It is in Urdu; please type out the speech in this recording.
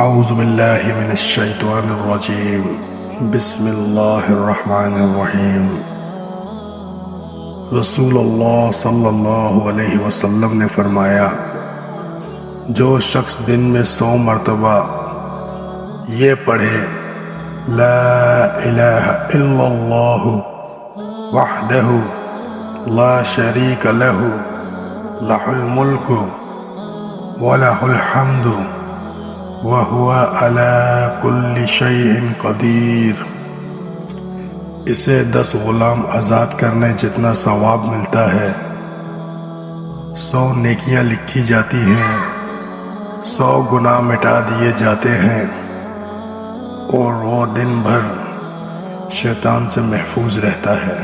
اعوذ باللہ من الشیطان الرجیم بسم اللہ الرحمن الرحیم۔ رسول اللہ صلی اللہ علیہ وسلم نے فرمایا، جو شخص دن میں 100 مرتبہ یہ پڑھے لا الہ الا اللہ وحدہ لا شریک لہ لہ الملک ولہ الحمد وَهُوَ عَلَى كُلِّ شَيْءٍ قَدِيرٌ، اسے 10 غلام آزاد کرنے جتنا ثواب ملتا ہے، 100 نیکیاں لکھی جاتی ہیں، 100 گناہ مٹا دیے جاتے ہیں، اور وہ دن بھر شیطان سے محفوظ رہتا ہے۔